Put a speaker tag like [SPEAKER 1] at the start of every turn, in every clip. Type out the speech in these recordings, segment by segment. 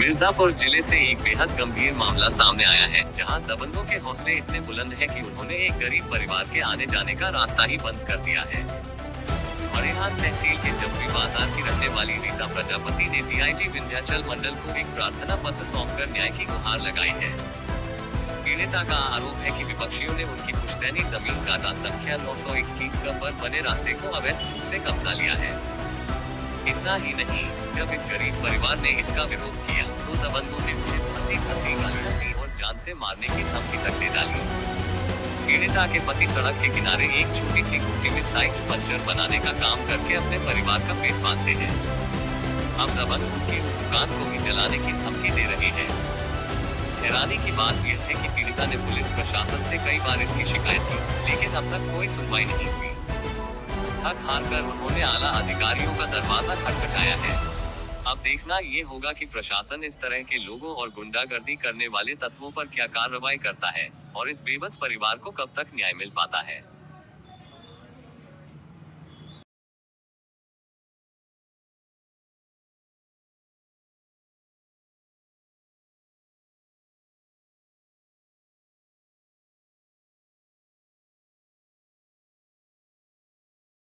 [SPEAKER 1] मिर्जापुर जिले से एक बेहद गंभीर मामला सामने आया है, जहां दबंगों के हौसले इतने बुलंद हैं कि उन्होंने एक गरीब परिवार के आने जाने का रास्ता ही बंद कर दिया है। मरेहान तहसील के जबरी बाजार की रहने वाली रीता प्रजापति ने डीआईजी विंध्याचल मंडल को एक प्रार्थना पत्र सौंपकर न्याय की गुहार लगाई है। पीड़िता का आरोप है कि विपक्षियों ने उनकी पुश्तैनी जमीन काटा संख्या 921 पर बने रास्ते को अवैध रूप से कब्जा लिया है। इतना ही नहीं, जब इस गरीब परिवार ने इसका विरोध किया तो दबंगों ने उन्हें भद्दी गालियां दी और जान से मारने की धमकी तक दे डाली। पीड़िता के पति सड़क के किनारे एक छोटी सी कुटी में साइकिल पंचर बनाने का काम करके अपने परिवार का पेट पालते हैं। अब दबंग उनकी दुकान को भी जलाने की धमकी दे रहे हैं। हैरानी की बात यह है कि पीड़िता ने पुलिस प्रशासन से कई बार इसकी शिकायत की, लेकिन अब तक कोई सुनवाई नहीं हुई। थक हार कर उन्होंने आला अधिकारियों का दरवाजा खटखटाया है। अब देखना ये होगा कि प्रशासन इस तरह के लोगों और गुंडागर्दी करने वाले तत्वों पर क्या कार्रवाई करता है और इस बेबस परिवार को कब तक न्याय मिल पाता है।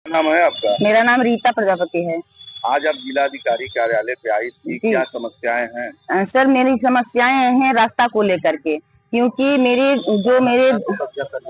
[SPEAKER 2] नाम है आपका?
[SPEAKER 3] मेरा नाम रीता प्रजापति है।
[SPEAKER 2] आज आप जिलाधिकारी कार्यालय पे आई थी, क्या समस्याएं हैं?
[SPEAKER 3] सर, मेरी समस्याएं हैं रास्ता को लेकर के, क्योंकि मेरे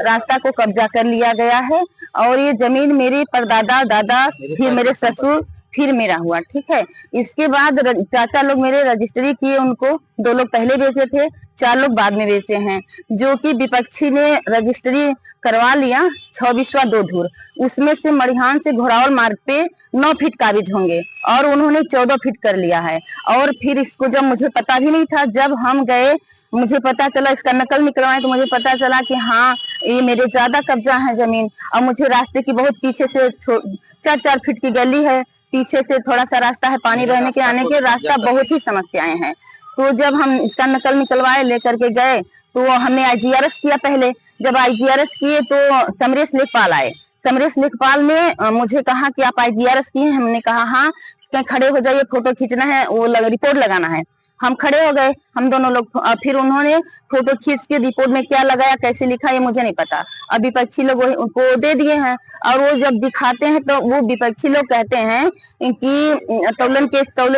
[SPEAKER 3] रास्ता को कब्जा कर लिया गया है और ये जमीन मेरे परदादा दादा फिर मेरे ससुर फिर मेरा हुआ। ठीक है, इसके बाद चाचा लोग मेरे रजिस्ट्री किए, उनको 2 लोग पहले बेचे थे, 4 लोग बाद में बेचे हैं। जो कि विपक्षी ने रजिस्ट्री करवा लिया 26वां 2 धूर, उसमें से मड़िहान से घोड़ावल मार्ग पे 9 फीट काबिज होंगे और उन्होंने 14 फीट कर लिया है। और फिर इसको जब मुझे पता भी नहीं था, जब हम गए मुझे पता चला, इसका नकल निकलवाए तो मुझे पता चला कि हाँ ये मेरे ज्यादा कब्जा है जमीन। और मुझे रास्ते की बहुत पीछे से 4-4 फीट की गली है, पीछे से थोड़ा सा रास्ता है पानी बहने के आने के, रास्ता बहुत ही समस्याएं हैं। तो जब हम इसका नकल निकलवाए लेकर के गए तो हमने आईजीआरएस किया। पहले जब आईजीआरएस किए तो समरेश लेखपाल आए। समरेश लेखपाल ने मुझे कहा कि आप आईजीआरएस किए? हमने कहा हाँ। क्या खड़े हो जाइए, फोटो खींचना है, वो रिपोर्ट लगाना है। हम खड़े हो गए, हम दोनों लोग। फिर उन्होंने फोटो खींच के रिपोर्ट में क्या लगाया कैसे लिखा ये मुझे नहीं पता। अब विपक्षी लोग उनको दे दिए हैं और वो जब दिखाते हैं तो वो विपक्षी लोग कहते हैं कि तौलन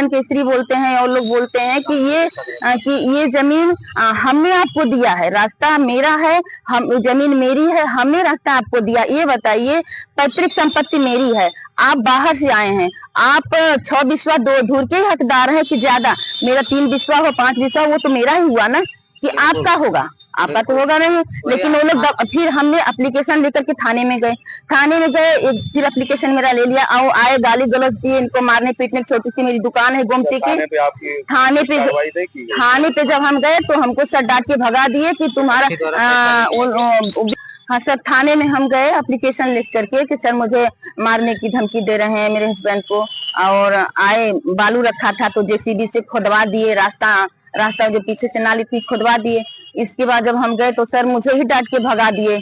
[SPEAKER 3] केसरी बोलते हैं और लोग बोलते हैं कि ये जमीन हमने आपको दिया है, रास्ता मेरा है, हम जमीन मेरी है, हमने रास्ता आपको दिया। ये बताइए, पैतृक संपत्ति मेरी है, आप बाहर से आए हैं, आप 6 बिस्वा 2 धूर के हकदार हैं कि ज्यादा? मेरा 3 बिस्वा हो 5 बिस्वा, वो तो मेरा ही हुआ ना, कि आपका होगा? आपका तो होगा नहीं। लेकिन वो लोग फिर हमने एप्लीकेशन लेकर के थाने में गए, फिर एप्लीकेशन मेरा ले लिया और आए, गाली गलौज दिए, इनको मारने पीटने। छोटी सी मेरी दुकान है गोमती की। थाने पे जब हम गए तो हमको सर डांट के भगा दिए कि तुम्हारा हाँ सर, थाने में हम गए एप्लीकेशन लिख करके कि सर मुझे मारने की धमकी दे रहे हैं मेरे हस्बैंड को। और आए, बालू रखा था तो जेसीबी से खोदवा दिए, रास्ता जो पीछे से नाली थी खोदवा दिए। इसके बाद जब हम गए तो सर मुझे ही डांट के भगा दिए,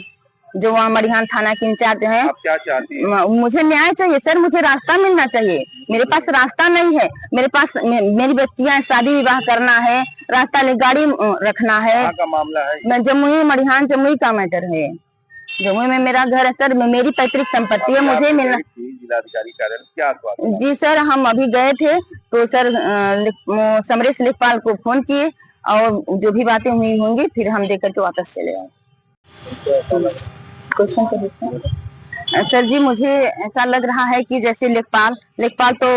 [SPEAKER 3] जो वहाँ मड़िहान थाना के इंचार्ज है।
[SPEAKER 2] आप क्या चाहती हैं?
[SPEAKER 3] मुझे न्याय चाहिए सर, मुझे रास्ता मिलना चाहिए। मेरे पास रास्ता नहीं है, मेरे पास मेरी बच्चियां शादी विवाह करना है, रास्ता ले गाड़ी रखना है।
[SPEAKER 2] का मामला है?
[SPEAKER 3] मैं जमुई, मड़िहान जमुई का मैटर है। जमुई में मेरा घर है सर, मेरी पैतृक संपत्ति है, मुझे मिलना।
[SPEAKER 2] जिलाधिकारी कार्यालय क्या आश्वासन?
[SPEAKER 3] जी सर, हम अभी गए थे तो सर समरेश लेखपाल को फोन किए और जो भी बातें हुई होंगी फिर हम देकर के वापस चले आए। क्वेश्चन तो देखते सर जी, मुझे ऐसा लग रहा है कि जैसे लेखपाल तो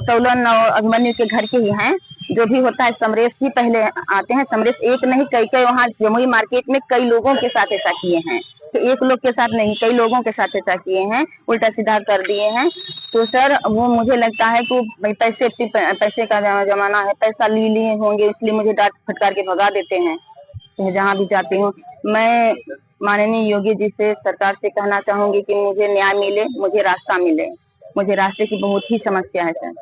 [SPEAKER 3] तौलन और अभिमन्यु के घर के ही हैं। जो भी होता है समरेश ही पहले आते हैं। समरेश एक नहीं कई वहाँ जमुई मार्केट में कई लोगों के साथ ऐसा किए हैं, तो एक लोग के साथ नहीं कई लोगों के साथ ऐसा किए हैं, उल्टा सीधा कर दिए हैं। तो सर वो मुझे लगता है कि पैसे का जमाना है, पैसा लिए होंगे, इसलिए मुझे डांट फटकार के भगा देते हैं। तो जहाँ भी जाती हूँ मैं माननीय योगी जी से, सरकार से कहना चाहूंगी कि मुझे न्याय मिले, मुझे रास्ता मिले। मुझे रास्ते की बहुत ही समस्या है सर।